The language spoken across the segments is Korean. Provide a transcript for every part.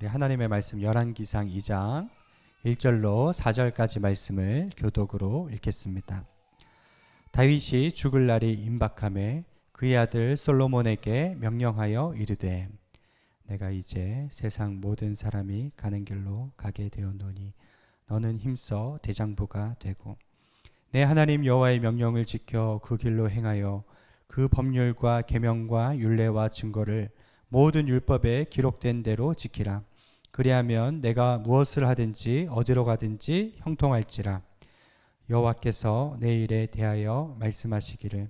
우리 하나님의 말씀 열왕기상 2장 1절로 4절까지 말씀을 교독으로 읽겠습니다. 다윗이 죽을 날이 임박하매 그의 아들 솔로몬에게 명령하여 이르되 내가 이제 세상 모든 사람이 가는 길로 가게 되었노니 너는 힘써 대장부가 되고 내 하나님 여호와의 명령을 지켜 그 길로 행하여 그 법률과 계명과 율례와 증거를 모든 율법에 기록된 대로 지키라. 그리하면 내가 무엇을 하든지 어디로 가든지 형통할지라. 여호와께서 내 일에 대하여 말씀하시기를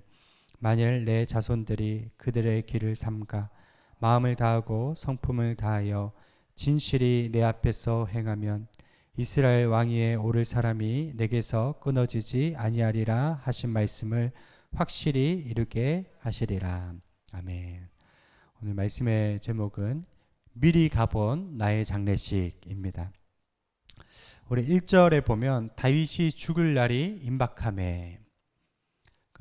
만일 내 자손들이 그들의 길을 삼가 마음을 다하고 성품을 다하여 진실이 내 앞에서 행하면 이스라엘 왕위에 오를 사람이 내게서 끊어지지 아니하리라 하신 말씀을 확실히 이루게 하시리라. 아멘. 오늘 말씀의 제목은 미리 가본 나의 장례식입니다. 우리 1절에 보면 다윗이 죽을 날이 임박하매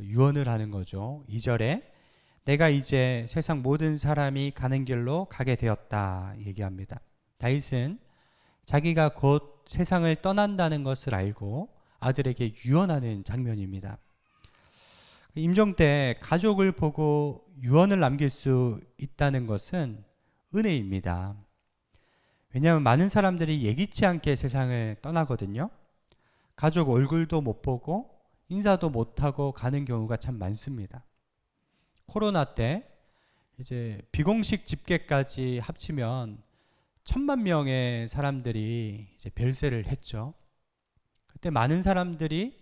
유언을 하는 거죠. 2절에 내가 이제 세상 모든 사람이 가는 길로 가게 되었다 얘기합니다. 다윗은 자기가 곧 세상을 떠난다는 것을 알고 아들에게 유언하는 장면입니다. 임종 때 가족을 보고 유언을 남길 수 있다는 것은 은혜입니다. 왜냐하면 많은 사람들이 예기치 않게 세상을 떠나거든요. 가족 얼굴도 못 보고 인사도 못하고 가는 경우가 참 많습니다. 코로나 때 이제 비공식 집계까지 합치면 1,000만 명의 사람들이 이제 별세를 했죠. 그때 많은 사람들이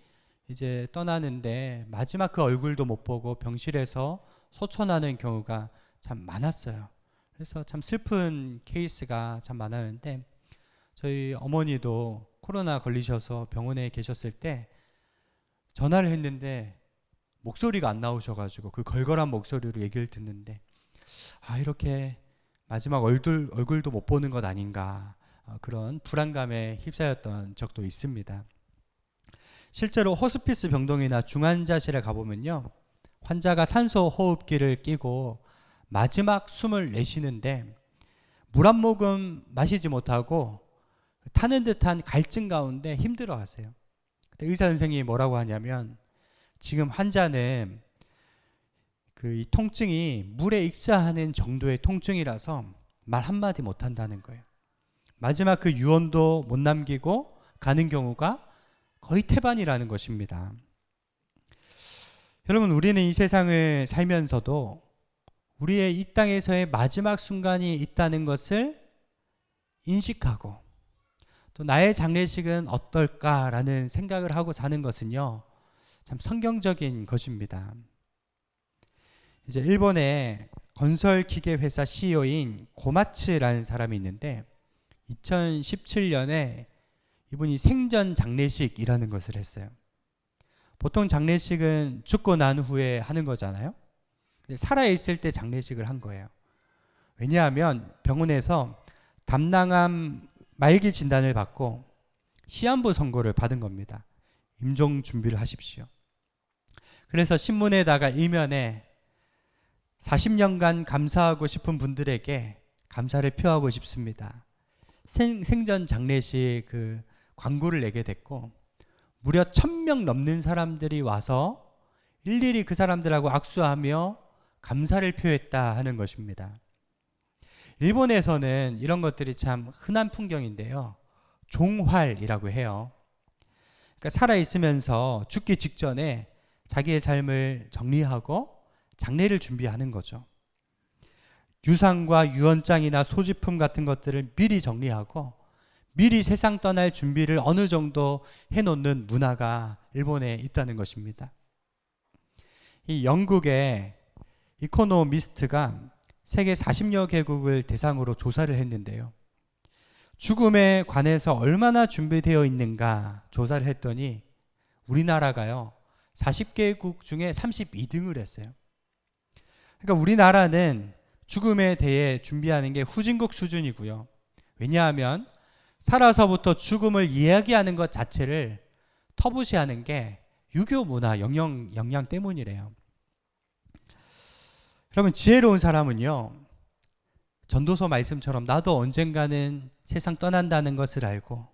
이제 떠나는데 마지막 그 얼굴도 못 보고 병실에서 소천하는 경우가 참 많았어요. 그래서 참 슬픈 케이스가 참 많았는데 저희 어머니도 코로나 걸리셔서 병원에 계셨을 때 전화를 했는데 목소리가 안 나오셔가지고 그 걸걸한 목소리로 얘기를 듣는데 이렇게 마지막 얼굴도 못 보는 것 아닌가 그런 불안감에 휩싸였던 적도 있습니다. 실제로 호스피스 병동이나 중환자실에 가보면요, 환자가 산소 호흡기를 끼고 마지막 숨을 내쉬는데 물 한 모금 마시지 못하고 타는 듯한 갈증 가운데 힘들어하세요. 그때 의사 선생님이 뭐라고 하냐면 지금 환자는 이 통증이 물에 익사하는 정도의 통증이라서 말 한마디 못한다는 거예요. 마지막 그 유언도 못 남기고 가는 경우가 거의 태반이라는 것입니다. 여러분, 우리는 이 세상을 살면서도 우리의 이 땅에서의 마지막 순간이 있다는 것을 인식하고 또 나의 장례식은 어떨까라는 생각을 하고 사는 것은요, 참 성경적인 것입니다. 이제 일본의 건설 기계 회사 CEO인 고마츠라는 사람이 있는데 2017년에 이분이 생전 장례식이라는 것을 했어요. 보통 장례식은 죽고 난 후에 하는 거잖아요. 살아있을 때 장례식을 한 거예요. 왜냐하면 병원에서 담낭암 말기 진단을 받고 시한부 선고를 받은 겁니다. 임종 준비를 하십시오. 그래서 신문에다가 일면에 40년간 감사하고 싶은 분들에게 감사를 표하고 싶습니다. 생전 장례식 그 광고를 내게 됐고 무려 1,000명 넘는 사람들이 와서 일일이 그 사람들하고 악수하며 감사를 표했다 하는 것입니다. 일본에서는 이런 것들이 참 흔한 풍경인데요. 종활이라고 해요. 그러니까 살아있으면서 죽기 직전에 자기의 삶을 정리하고 장례를 준비하는 거죠. 유상과 유언장이나 소지품 같은 것들을 미리 정리하고 미리 세상 떠날 준비를 어느 정도 해놓는 문화가 일본에 있다는 것입니다. 이 영국의 이코노미스트가 세계 40여 개국을 대상으로 조사를 했는데요. 죽음에 관해서 얼마나 준비되어 있는가 조사를 했더니 우리나라가요, 40개국 중에 32등을 했어요. 그러니까 우리나라는 죽음에 대해 준비하는 게 후진국 수준이고요. 왜냐하면 살아서부터 죽음을 이야기하는 것 자체를 터부시하는 게 유교 문화 영향 때문이래요. 여러분, 지혜로운 사람은요, 전도서 말씀처럼 나도 언젠가는 세상 떠난다는 것을 알고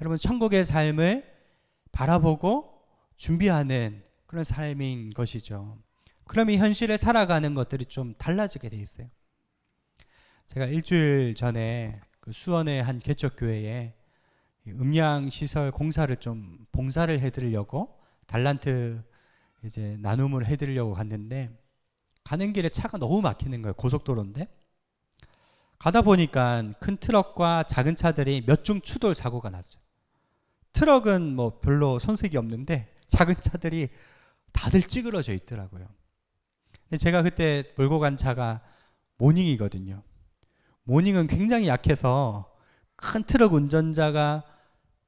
여러분 천국의 삶을 바라보고 준비하는 그런 삶인 것이죠. 그럼 이 현실에 살아가는 것들이 좀 달라지게 돼 있어요. 제가 일주일 전에 그 수원의 한 개척교회에 음향시설 공사를 좀 봉사를 해드리려고 달란트 이제 나눔을 해드리려고 갔는데 가는 길에 차가 너무 막히는 거예요. 고속도로인데 가다 보니까 큰 트럭과 작은 차들이 몇 중 추돌 사고가 났어요. 트럭은 뭐 별로 손색이 없는데 작은 차들이 다들 찌그러져 있더라고요. 근데 제가 그때 몰고 간 차가 모닝이거든요. 모닝은 굉장히 약해서 큰 트럭 운전자가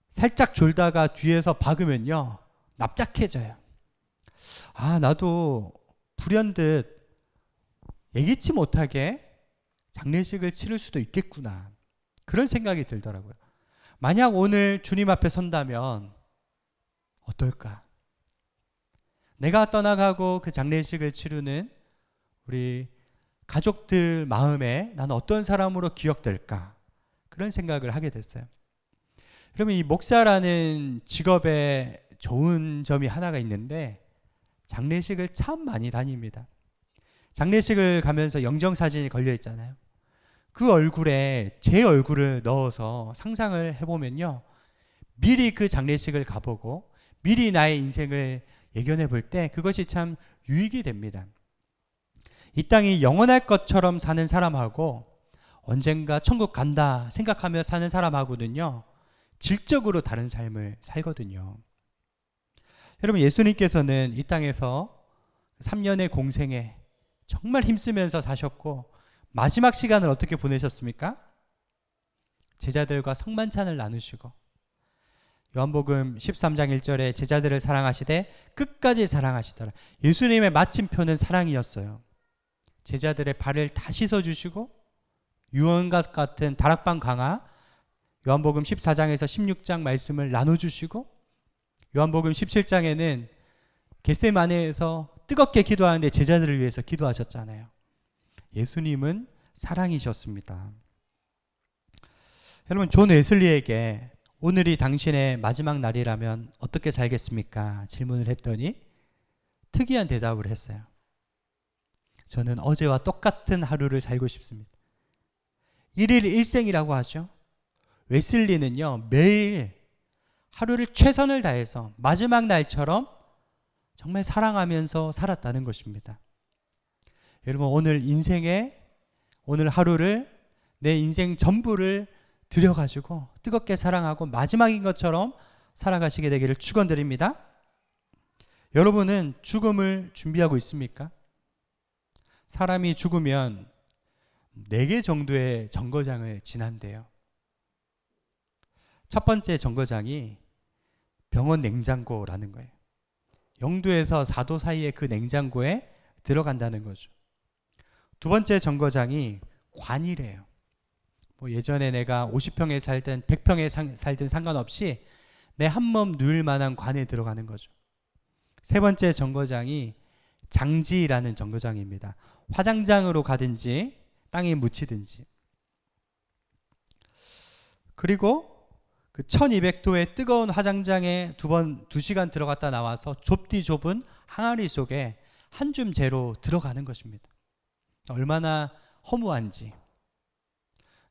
살짝 졸다가 뒤에서 박으면요 납작해져요. 아, 나도 불현듯 예기치 못하게 장례식을 치를 수도 있겠구나, 그런 생각이 들더라고요. 만약 오늘 주님 앞에 선다면 어떨까? 내가 떠나가고 그 장례식을 치르는 우리 가족들 마음에 나는 어떤 사람으로 기억될까? 그런 생각을 하게 됐어요. 그러면 이 목사라는 직업에 좋은 점이 하나가 있는데 장례식을 참 많이 다닙니다. 장례식을 가면서 영정사진이 걸려 있잖아요. 그 얼굴에 제 얼굴을 넣어서 상상을 해보면요, 미리 그 장례식을 가보고 미리 나의 인생을 예견해 볼 때 그것이 참 유익이 됩니다. 이 땅이 영원할 것처럼 사는 사람하고 언젠가 천국 간다 생각하며 사는 사람하고는요 질적으로 다른 삶을 살거든요. 여러분, 예수님께서는 이 땅에서 3년의 공생에 정말 힘쓰면서 사셨고 마지막 시간을 어떻게 보내셨습니까? 제자들과 성만찬을 나누시고 요한복음 13장 1절에 제자들을 사랑하시되 끝까지 사랑하시더라. 예수님의 마침표는 사랑이었어요. 제자들의 발을 다 씻어주시고 유언과 같은 다락방 강화, 요한복음 14장에서 16장 말씀을 나눠주시고 요한복음 17장에는 겟세마네에서 뜨겁게 기도하는데 제자들을 위해서 기도하셨잖아요. 예수님은 사랑이셨습니다. 여러분, 존 웨슬리에게 오늘이 당신의 마지막 날이라면 어떻게 살겠습니까? 질문을 했더니 특이한 대답을 했어요. 저는 어제와 똑같은 하루를 살고 싶습니다. 1일 1생이라고 하죠. 웨슬리는요 매일 하루를 최선을 다해서 마지막 날처럼 정말 사랑하면서 살았다는 것입니다. 여러분, 오늘 하루를 내 인생 전부를 들여가지고 뜨겁게 사랑하고 마지막인 것처럼 살아가시게 되기를 축원드립니다. 여러분은 죽음을 준비하고 있습니까? 사람이 죽으면 4개 정도의 정거장을 지난대요. 첫 번째 정거장이 병원 냉장고라는 거예요. 0도에서 4도 사이의 그 냉장고에 들어간다는 거죠. 두 번째 정거장이 관이래요. 뭐 예전에 내가 50평에 살든 100평에 살든 상관없이 내 한 몸 누울 만한 관에 들어가는 거죠. 세 번째 정거장이 장지라는 정거장입니다. 화장장으로 가든지 땅에 묻히든지. 그리고 그 1200도의 뜨거운 화장장에 2시간 들어갔다 나와서 좁디 좁은 항아리 속에 한 줌 재로 들어가는 것입니다. 얼마나 허무한지.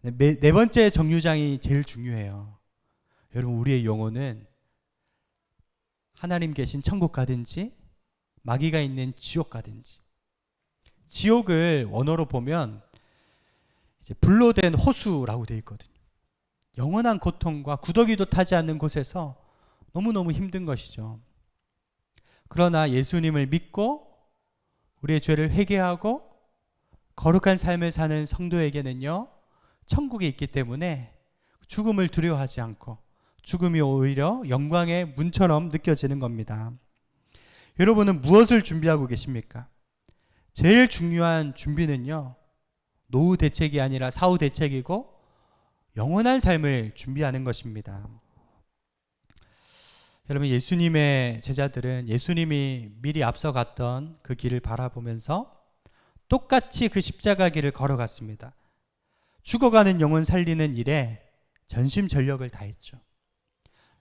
네 번째 정류장이 제일 중요해요. 여러분, 우리의 영혼은 하나님 계신 천국 가든지 마귀가 있는 지옥 가든지. 지옥을 원어로 보면 이제 불로 된 호수라고 되어 있거든요. 영원한 고통과 구더기도 타지 않는 곳에서 너무너무 힘든 것이죠. 그러나 예수님을 믿고 우리의 죄를 회개하고 거룩한 삶을 사는 성도에게는요 천국이 있기 때문에 죽음을 두려워하지 않고 죽음이 오히려 영광의 문처럼 느껴지는 겁니다. 여러분은 무엇을 준비하고 계십니까? 제일 중요한 준비는요 노후 대책이 아니라 사후 대책이고 영원한 삶을 준비하는 것입니다. 여러분, 예수님의 제자들은 예수님이 미리 앞서갔던 그 길을 바라보면서 똑같이 그 십자가 길을 걸어갔습니다. 죽어가는 영혼 살리는 일에 전심전력을 다했죠.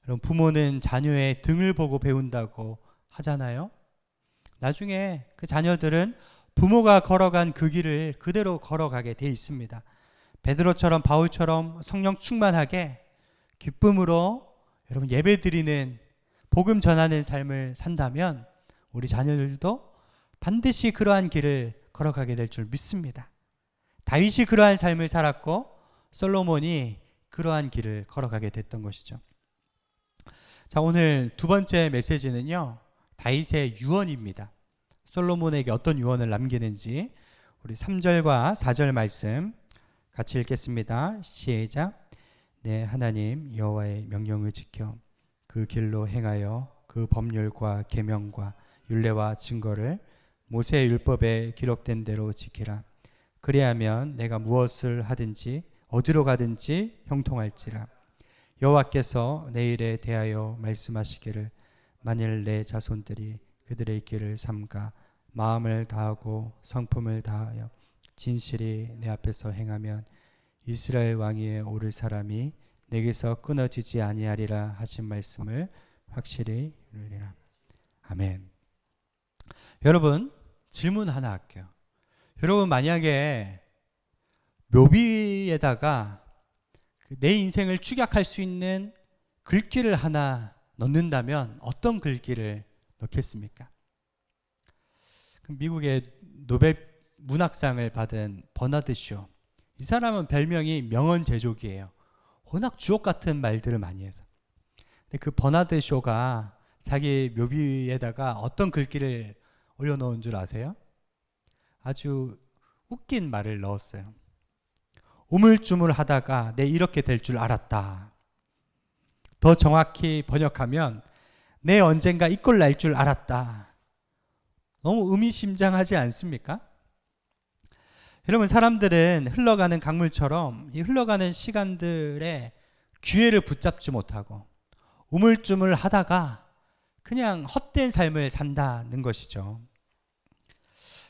여러분, 부모는 자녀의 등을 보고 배운다고 하잖아요. 나중에 그 자녀들은 부모가 걸어간 그 길을 그대로 걸어가게 돼 있습니다. 베드로처럼 바울처럼 성령 충만하게 기쁨으로 여러분 예배드리는 복음 전하는 삶을 산다면 우리 자녀들도 반드시 그러한 길을 걸어가게 될 줄 믿습니다. 다윗이 그러한 삶을 살았고 솔로몬이 그러한 길을 걸어가게 됐던 것이죠. 자, 오늘 두 번째 메시지는요, 다윗의 유언입니다. 솔로몬에게 어떤 유언을 남기는지 우리 3절과 4절 말씀 같이 읽겠습니다. 시작. 내 하나님 여호와의 명령을 지켜 그 길로 행하여 그 법률과 계명과 율례와 증거를 모세의 율법에 기록된 대로 지키라. 그리하면 내가 무엇을 하든지 어디로 가든지 형통할지라. 여호와께서 내 일에 대하여 말씀하시기를 만일 내 자손들이 그들의 길을 삼가 마음을 다하고 성품을 다하여 진실이 내 앞에서 행하면 이스라엘 왕위에 오를 사람이 내게서 끊어지지 아니하리라 하신 말씀을 확실히 이루리라. 아멘. 여러분, 질문 하나 할게요. 여러분, 만약에 묘비에다가 내 인생을 축약할 수 있는 글귀를 하나 넣는다면 어떤 글귀를 넣겠습니까? 미국의 노벨 문학상을 받은 버나드 쇼, 이 사람은 별명이 명언 제조기예요. 워낙 주옥 같은 말들을 많이 해서. 근데 그 버나드 쇼가 자기 묘비에다가 어떤 글귀를 올려놓은 줄 아세요? 아주 웃긴 말을 넣었어요. 우물쭈물하다가 내 이렇게 될 줄 알았다. 더 정확히 번역하면 내 언젠가 이 꼴 날 줄 알았다. 너무 의미심장하지 않습니까? 여러분, 사람들은 흘러가는 강물처럼 이 흘러가는 시간들의 기회를 붙잡지 못하고 우물쭈물하다가 그냥 헛된 삶을 산다는 것이죠.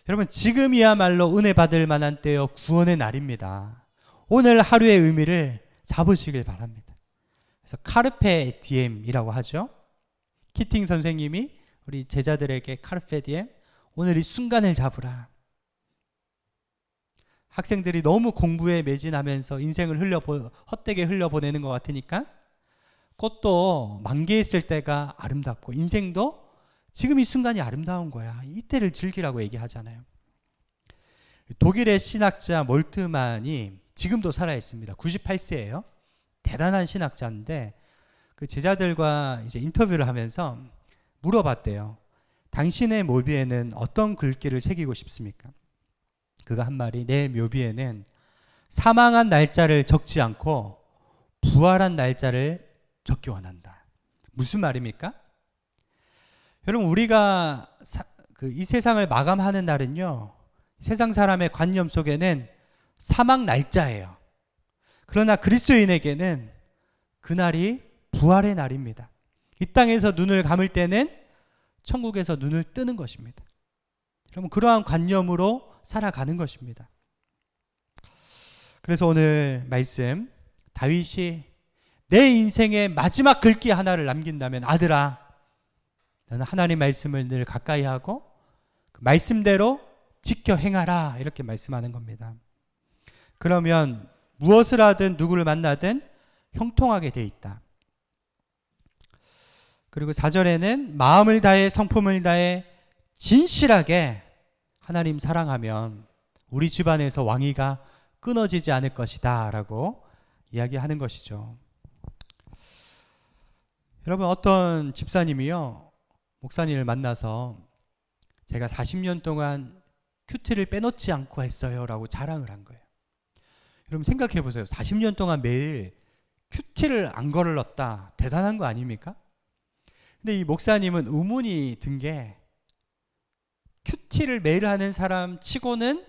여러분, 지금이야말로 은혜 받을 만한 때요, 구원의 날입니다. 오늘 하루의 의미를 잡으시길 바랍니다. 그래서 카르페 디엠이라고 하죠. 키팅 선생님이 우리 제자들에게 카르페 디엠, 오늘 이 순간을 잡으라. 학생들이 너무 공부에 매진하면서 인생을 헛되게 흘려보내는 것 같으니까 꽃도 만개했을 때가 아름답고 인생도 지금 이 순간이 아름다운 거야. 이때를 즐기라고 얘기하잖아요. 독일의 신학자 몰트만이 지금도 살아있습니다. 98세예요. 대단한 신학자인데 그 제자들과 이제 인터뷰를 하면서 물어봤대요. 당신의 묘비에는 어떤 글귀를 새기고 싶습니까? 그가 한 말이, 내 묘비에는 사망한 날짜를 적지 않고 부활한 날짜를 적기 원한다. 무슨 말입니까? 여러분, 우리가 이 세상을 마감하는 날은요, 세상 사람의 관념 속에는 사망 날짜예요. 그러나 그리스도인에게는 그날이 부활의 날입니다. 이 땅에서 눈을 감을 때는 천국에서 눈을 뜨는 것입니다. 여러분, 그러한 관념으로 살아가는 것입니다. 그래서 오늘 말씀, 다윗이 내 인생의 마지막 글귀 하나를 남긴다면, 아들아, 너는 하나님 말씀을 늘 가까이 하고 그 말씀대로 지켜 행하라, 이렇게 말씀하는 겁니다. 그러면 무엇을 하든 누구를 만나든 형통하게 돼 있다. 그리고 4절에는 마음을 다해 성품을 다해 진실하게 하나님 사랑하면 우리 집안에서 왕위가 끊어지지 않을 것이다 라고 이야기하는 것이죠. 여러분, 어떤 집사님이요, 목사님을 만나서 제가 40년 동안 큐티를 빼놓지 않고 했어요 라고 자랑을 한 거예요. 여러분, 생각해 보세요. 40년 동안 매일 큐티를 안 걸렀다. 대단한 거 아닙니까? 근데 이 목사님은 의문이 든 게, 큐티를 매일 하는 사람 치고는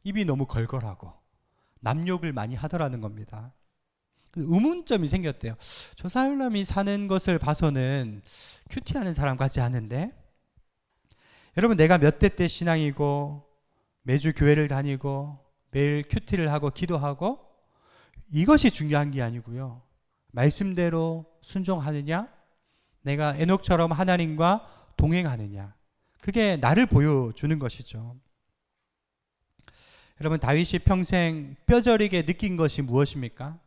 입이 너무 걸걸하고 남욕을 많이 하더라는 겁니다. 의문점이 생겼대요. 저 사람이 사는 것을 봐서는 큐티하는 사람 같지 않은데? 여러분, 내가 몇 대 때 신앙이고 매주 교회를 다니고 매일 큐티를 하고 기도하고 이것이 중요한 게 아니고요. 말씀대로 순종하느냐, 내가 에녹처럼 하나님과 동행하느냐, 그게 나를 보여주는 것이죠. 여러분, 다윗이 평생 뼈저리게 느낀 것이 무엇입니까?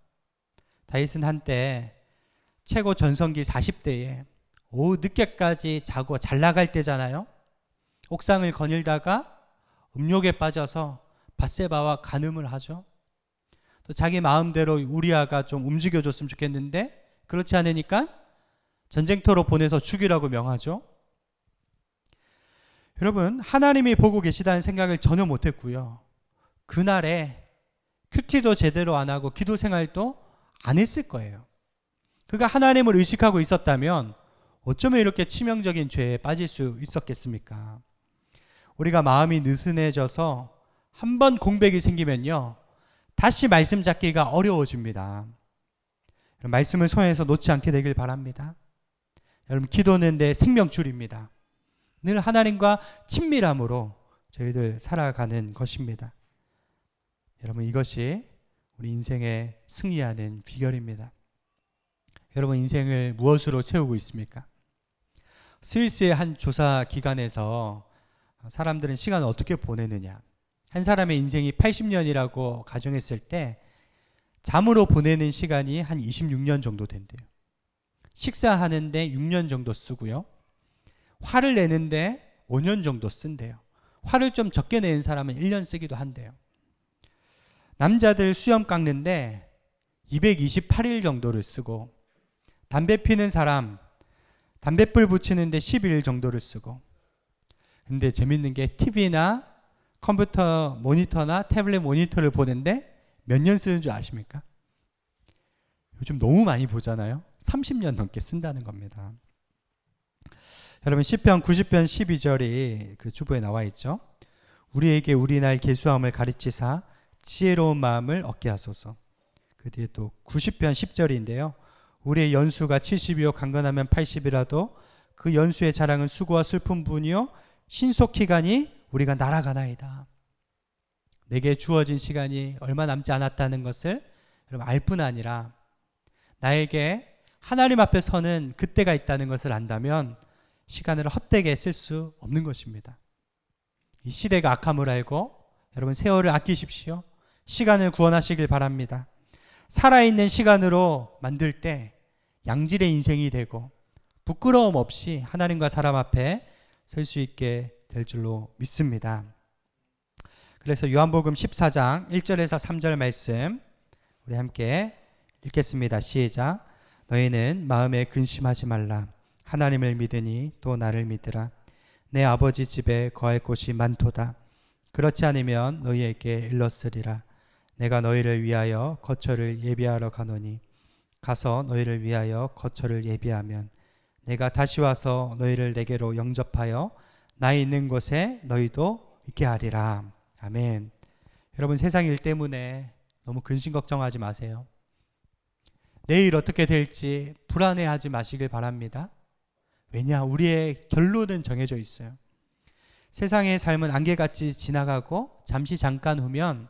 다윗은 한때 최고 전성기 40대에 오후 늦게까지 자고 잘 나갈 때잖아요. 옥상을 거닐다가 음욕에 빠져서 밧세바와 간음을 하죠. 또 자기 마음대로 우리아가 좀 움직여줬으면 좋겠는데 그렇지 않으니까 전쟁터로 보내서 죽이라고 명하죠. 여러분, 하나님이 보고 계시다는 생각을 전혀 못했고요. 그날에 큐티도 제대로 안 하고 기도 생활도 안 했을 거예요. 그가 하나님을 의식하고 있었다면 어쩌면 이렇게 치명적인 죄에 빠질 수 있었겠습니까? 우리가 마음이 느슨해져서 한 번 공백이 생기면요, 다시 말씀 잡기가 어려워집니다. 말씀을 손에서 놓지 않게 되길 바랍니다. 여러분, 기도는 내 생명줄입니다. 늘 하나님과 친밀함으로 저희들 살아가는 것입니다. 여러분, 이것이 우리 인생의 승리하는 비결입니다. 여러분, 인생을 무엇으로 채우고 있습니까? 스위스의 한 조사 기관에서 사람들은 시간을 어떻게 보내느냐, 한 사람의 인생이 80년이라고 가정했을 때 잠으로 보내는 시간이 한 26년 정도 된대요. 식사하는데 6년 정도 쓰고요. 화를 내는데 5년 정도 쓴대요. 화를 좀 적게 내는 사람은 1년 쓰기도 한대요. 남자들 수염 깎는데 228일 정도를 쓰고, 담배 피는 사람 담뱃불 붙이는데 12일 정도를 쓰고. 근데 재밌는 게 TV나 컴퓨터 모니터나 태블릿 모니터를 보는데 몇 년 쓰는 줄 아십니까? 요즘 너무 많이 보잖아요. 30년 넘게 쓴다는 겁니다. 여러분, 시편 90편 12절이 그 주보에 나와 있죠. 우리에게 우리 날 계수함을 가르치사 지혜로운 마음을 얻게 하소서. 그 뒤에 또 90편 10절인데요. 우리의 연수가 70이요 강건하면 80이라도 그 연수의 자랑은 수고와 슬픈 분이요 신속히 가니 우리가 날아가나이다. 내게 주어진 시간이 얼마 남지 않았다는 것을 여러분 알 뿐 아니라 나에게 하나님 앞에 서는 그때가 있다는 것을 안다면 시간을 헛되게 쓸 수 없는 것입니다. 이 시대가 악함을 알고 여러분 세월을 아끼십시오. 시간을 구원하시길 바랍니다. 살아있는 시간으로 만들 때 양질의 인생이 되고 부끄러움 없이 하나님과 사람 앞에 설 수 있게 될 줄로 믿습니다. 그래서 요한복음 14장 1절에서 3절 말씀 우리 함께 읽겠습니다. 시작. 너희는 마음에 근심하지 말라. 하나님을 믿으니 또 나를 믿으라. 내 아버지 집에 거할 곳이 많도다. 그렇지 않으면 너희에게 일렀으리라. 내가 너희를 위하여 거처를 예비하러 가노니 가서 너희를 위하여 거처를 예비하면 내가 다시 와서 너희를 내게로 영접하여 나 있는 곳에 너희도 있게 하리라. 아멘. 여러분, 세상 일 때문에 너무 근심 걱정하지 마세요. 내일 어떻게 될지 불안해하지 마시길 바랍니다. 왜냐? 우리의 결론은 정해져 있어요. 세상의 삶은 안개같이 지나가고 잠시 잠깐 후면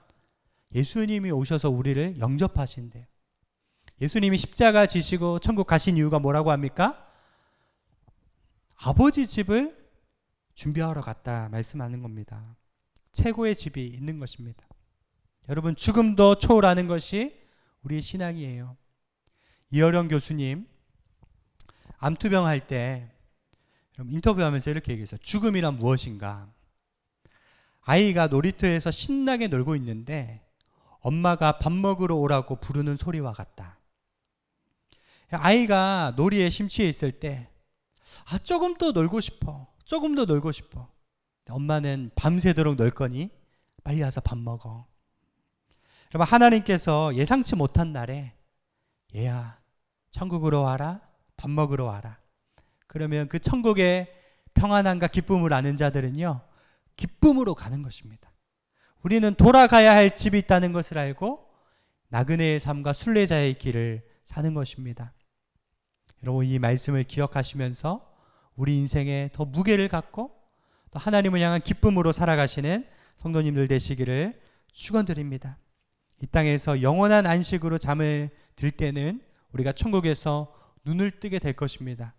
예수님이 오셔서 우리를 영접하신대요. 예수님이 십자가 지시고 천국 가신 이유가 뭐라고 합니까? 아버지 집을 준비하러 갔다 말씀하는 겁니다. 최고의 집이 있는 것입니다. 여러분, 죽음도 초월하는 것이 우리의 신앙이에요. 이어령 교수님 암투병 할 때 인터뷰하면서 이렇게 얘기했어요. 죽음이란 무엇인가? 아이가 놀이터에서 신나게 놀고 있는데 엄마가 밥 먹으러 오라고 부르는 소리와 같다. 아이가 놀이에 심취해 있을 때 조금 더 놀고 싶어. 조금 더 놀고 싶어. 엄마는 밤새도록 놀 거니 빨리 와서 밥 먹어. 여러분, 하나님께서 예상치 못한 날에 얘야 천국으로 와라. 밥 먹으러 와라. 그러면 그 천국의 평안함과 기쁨을 아는 자들은요 기쁨으로 가는 것입니다. 우리는 돌아가야 할 집이 있다는 것을 알고 나그네의 삶과 순례자의 길을 사는 것입니다. 여러분, 이 말씀을 기억하시면서 우리 인생에 더 무게를 갖고 또 하나님을 향한 기쁨으로 살아가시는 성도님들 되시기를 축원드립니다. 이 땅에서 영원한 안식으로 잠을 들 때는 우리가 천국에서 눈을 뜨게 될 것입니다.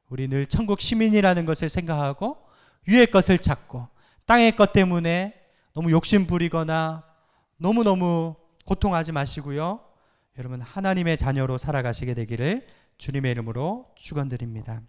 우리 늘 천국 시민이라는 것을 생각하고 위의 것을 찾고 땅의 것 때문에 너무 욕심 부리거나 너무너무 고통하지 마시고요. 여러분 하나님의 자녀로 살아가시게 되기를 주님의 이름으로 축원드립니다.